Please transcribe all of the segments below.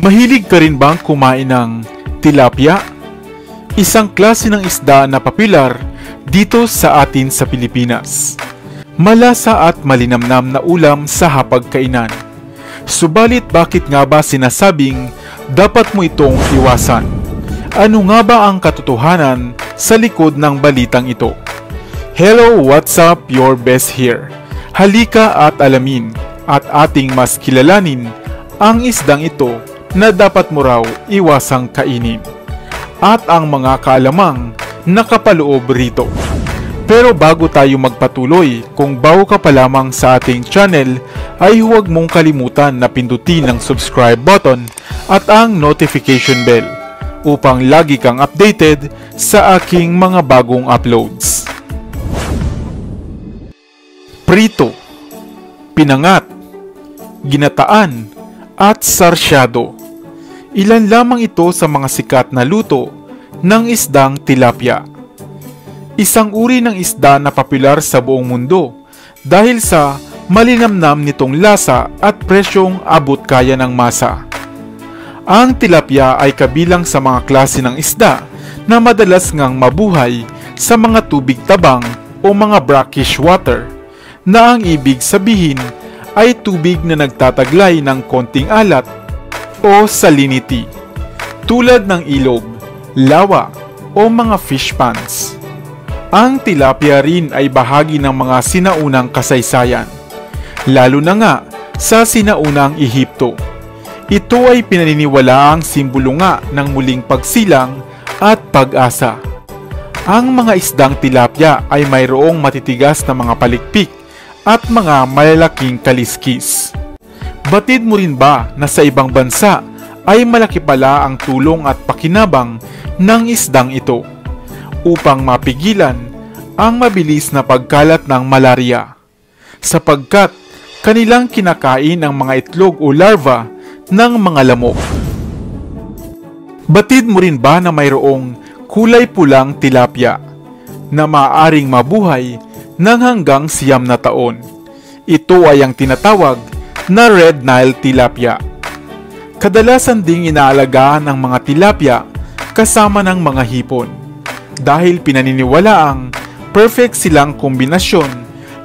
Mahilig ka rin bang kumain ng tilapia? Isang klase ng isda na popular dito sa atin sa Pilipinas. Malasa at malinamnam na ulam sa hapagkainan. Subalit bakit nga ba sinasabing dapat mo itong iwasan? Ano nga ba ang katotohanan sa likod ng balitang ito? Hello, what's up? Your best here. Halika at alamin at ating mas kilalanin ang isdang ito na dapat mo raw iwasang kainin at ang mga kaalamang nakapaloob rito. Pero bago tayo magpatuloy, kung bago ka pa lamang sa ating channel, ay huwag mong kalimutan na pindutin ang subscribe button at ang notification bell upang lagi kang updated sa aking mga bagong uploads. Prito, pinangat, ginataan, at sarsyado. Ilan lamang ito sa mga sikat na luto ng isdang tilapia. Isang uri ng isda na popular sa buong mundo dahil sa malinamnam nitong lasa at presyong abot kaya ng masa. Ang tilapia ay kabilang sa mga klase ng isda na madalas ngang mabuhay sa mga tubig tabang o mga brackish water, na ang ibig sabihin ay tubig na nagtataglay ng konting alat o salinity, tulad ng ilog, lawa o mga fish ponds. Ang tilapia rin ay bahagi ng mga sinaunang kasaysayan, lalo na nga sa sinaunang Ehipto. Ito ay pinaniniwalaang simbolo nga ng muling pagsilang at pag-asa. Ang mga isdang tilapia ay mayroong matitigas na mga palikpik at mga malalaking kaliskis. Batid mo rin ba na sa ibang bansa ay malaki pala ang tulong at pakinabang ng isdang ito upang mapigilan ang mabilis na pagkalat ng malaria, sapagkat kanilang kinakain ang mga itlog o larva ng mga lamok. Batid mo rin ba na mayroong kulay pulang tilapia na maaaring mabuhay ng hanggang 9 na taon? Ito ay ang tinatawag na Red Nile tilapia. Kadalasan ding inaalagaan ang mga tilapia kasama ng mga hipon dahil pinaniniwalaang perfect silang kombinasyon,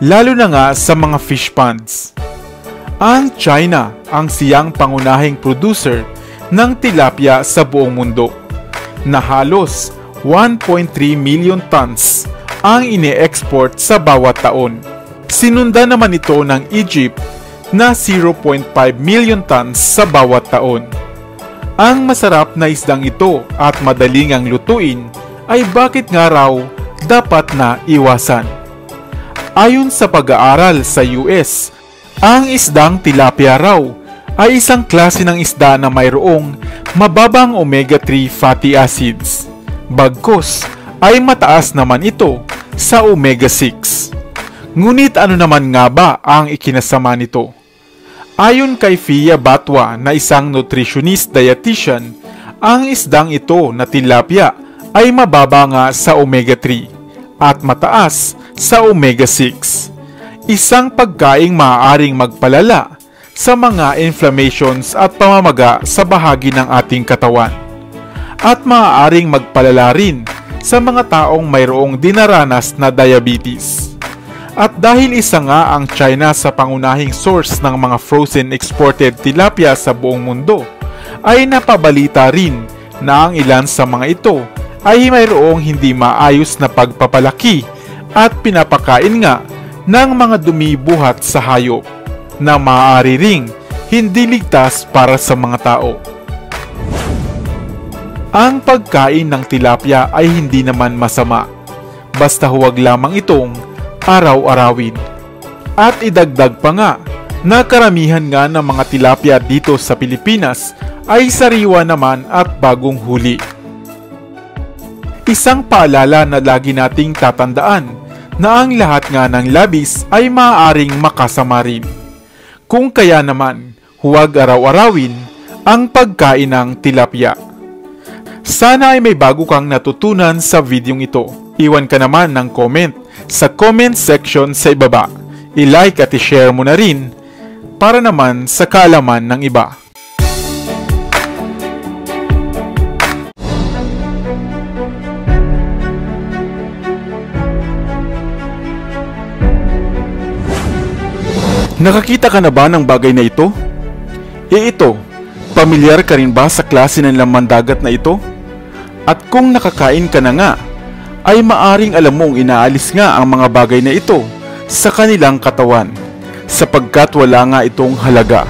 lalo na nga sa mga fish ponds. Ang China ang siyang pangunahing producer ng tilapia sa buong mundo, na halos 1.3 million tons ang ine-export sa bawat taon. Sinundan naman ito ng Egypt na 0.5 million tons sa bawat taon. Ang masarap na isdang ito at madaling ang lutuin ay bakit nga raw dapat na iwasan? Ayon sa pag-aaral sa US, ang isdang tilapia raw ay isang klase ng isda na mayroong mababang omega-3 fatty acids. Bagkus ay mataas naman ito sa omega-6. Ngunit ano naman nga ba ang ikinasama nito? Ayon kay Fia Batwa na isang nutritionist dietitian, ang isdang ito na tilapia ay mababa nga sa omega-3 at mataas sa omega-6. Isang pagkaing maaaring magpalala sa mga inflammations at pamamaga sa bahagi ng ating katawan, at maaaring magpalala rin sa mga taong mayroong dinaranas na diabetes. At dahil isa nga ang China sa pangunahing source ng mga frozen exported tilapia sa buong mundo, ay napabalita rin na ang ilan sa mga ito ay mayroong hindi maayos na pagpapalaki at pinapakain nga ng mga dumi buhat sa hayop na maaari ring hindi ligtas para sa mga tao. Ang pagkain ng tilapia ay hindi naman masama, basta huwag lamang itong araw-arawin. At idagdag pa nga na karamihan nga ng mga tilapia dito sa Pilipinas ay sariwa naman at bagong huli. Isang paalala na lagi nating tatandaan na ang lahat nga ng labis ay maaaring makasama rin. Kung kaya naman, huwag araw-arawin ang pagkain ng tilapia. Sana ay may bago kang natutunan sa videong ito. Iwan ka naman ng comment sa comment section sa ibaba. I-like at i-share mo na rin para naman sa kaalaman ng iba. Nakakita ka na ba ng bagay na ito? Ito, pamilyar ka rin ba sa klase ng laman dagat na ito? At kung nakakain ka na nga, ay maaring alam mong inaalis nga ang mga bagay na ito sa kanilang katawan, sapagkat wala nga itong halaga.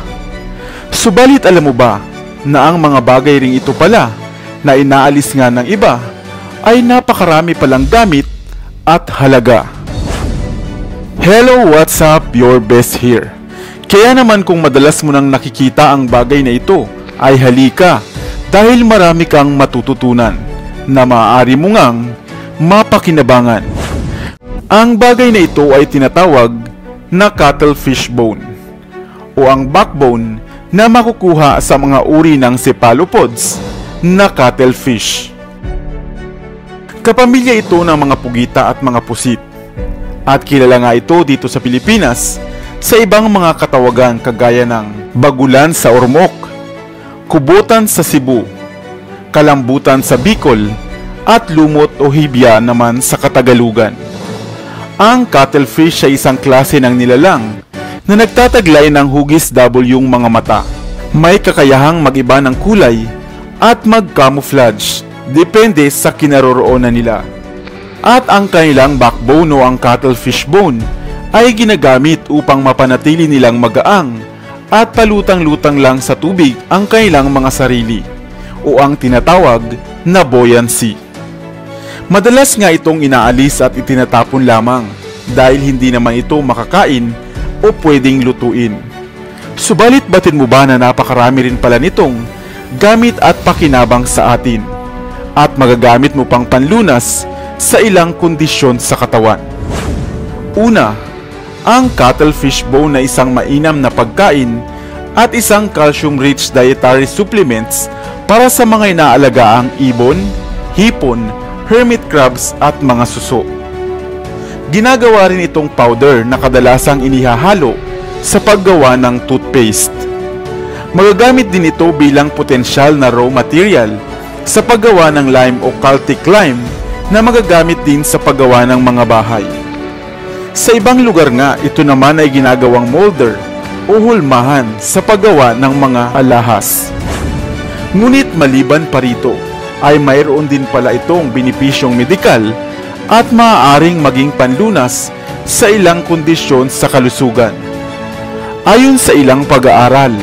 Subalit alam mo ba na ang mga bagay ring ito pala na inaalis nga ng iba ay napakarami palang gamit at halaga. Hello, what's up? Your best here. Kaya naman kung madalas mo nang nakikita ang bagay na ito, ay halika dahil marami kang matututunan na maaari mo ngang mapakinabangan. Ang bagay na ito ay tinatawag na cuttlefish bone o ang backbone na makukuha sa mga uri ng cephalopods na cuttlefish. Kapamilya ito ng mga pugita at mga pusit. At kilala nga ito dito sa Pilipinas sa ibang mga katawagan kagaya ng bagulan sa Ormoc, kubutan sa Cebu, kalambutan sa Bicol, at lumot o hibya naman sa Katagalugan. Ang cuttlefish ay isang klase ng nilalang na nagtataglay ng hugis yung mga mata. May kakayahang mag-iba ng kulay at mag-camouflage depende sa kinaroroonan nila. At ang kanilang backbone o ang cuttlefish bone ay ginagamit upang mapanatili nilang magaang at palutang-lutang lang sa tubig ang kanilang mga sarili o ang tinatawag na buoyancy. Madalas nga itong inaalis at itinatapon lamang dahil hindi naman ito makakain o pwedeng lutuin. Subalit batid mo ba na napakarami rin pala nitong gamit at pakinabang sa atin at magagamit mo pang panlunas sa ilang kondisyon sa katawan? Una, ang cuttlefish bone na isang mainam na pagkain at isang calcium-rich dietary supplements para sa mga inaalagaang ibon, hipon, hermit crabs at mga suso. Ginagawa rin itong powder na kadalasang inihahalo sa paggawa ng toothpaste. Magagamit din ito bilang potensyal na raw material sa paggawa ng lime o Celtic lime na magagamit din sa paggawa ng mga bahay. Sa ibang lugar nga, ito naman ay ginagawang molder o hulmahan sa paggawa ng mga alahas. Ngunit maliban pa rito, ay mayroon din pala itong benepisyong medikal at maaaring maging panlunas sa ilang kondisyon sa kalusugan. Ayon sa ilang pag-aaral,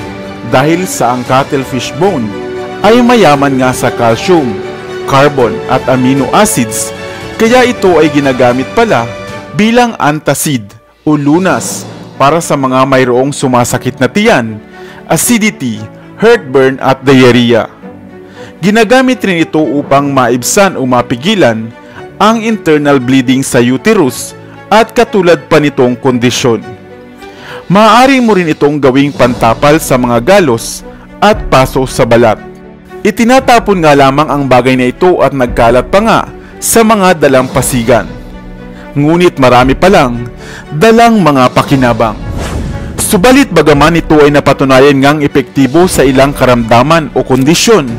dahil sa ang cuttlefish bone ay mayaman nga sa calcium, carbon at amino acids, kaya ito ay ginagamit pala bilang antacid o lunas para sa mga mayroong sumasakit na tiyan, acidity, heartburn at diarrhea. Ginagamit rin ito upang maibsan o mapigilan ang internal bleeding sa uterus at katulad pa nitong kondisyon. Maaari mo rin itong gawing pantapal sa mga galos at paso sa balat. Itinatapon nga lamang ang bagay na ito at nagkalat pa nga sa mga dalampasigan. Ngunit marami palang dalang mga pakinabang. Subalit bagaman ito ay napatunayan ngang epektibo sa ilang karamdaman o kondisyon,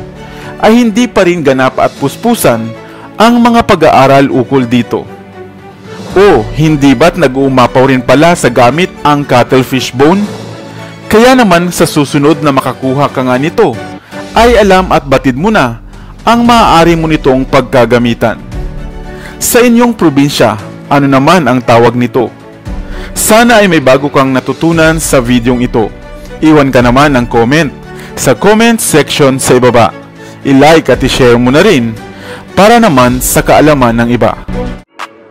ay hindi pa rin ganap at puspusan ang mga pag-aaral ukol dito. O hindi ba't nag-uumapaw rin pala sa gamit ang cuttlefish bone? Kaya naman sa susunod na makakuha ka nga nito, ay alam at batid mo na ang maaari mo nitong pagkagamitan. Sa inyong probinsya, ano naman ang tawag nito? Sana ay may bago kang natutunan sa videong ito. Iwan ka naman ng comment sa comment section sa ibaba. I-like at i-share mo na rin para naman sa kaalaman ng iba.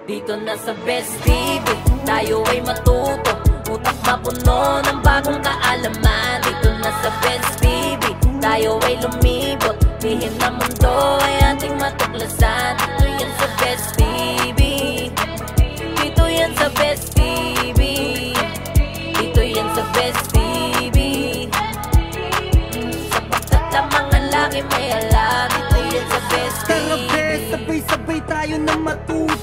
Dito na sa Best TV, tayo ay matuto, utak mapuno ng bagong kaalaman. Dito na sa Best TV, tayo ay lumibot, lihim na mundo ay ating matuklasan. Dito yan sa Best TV, dito yan sa Best TV, dito yan sa Best TV. Sapagkat lamang ang laki may alam, dito yan sa Best TV. Tara bes, sabay-sabay tayo na matuto.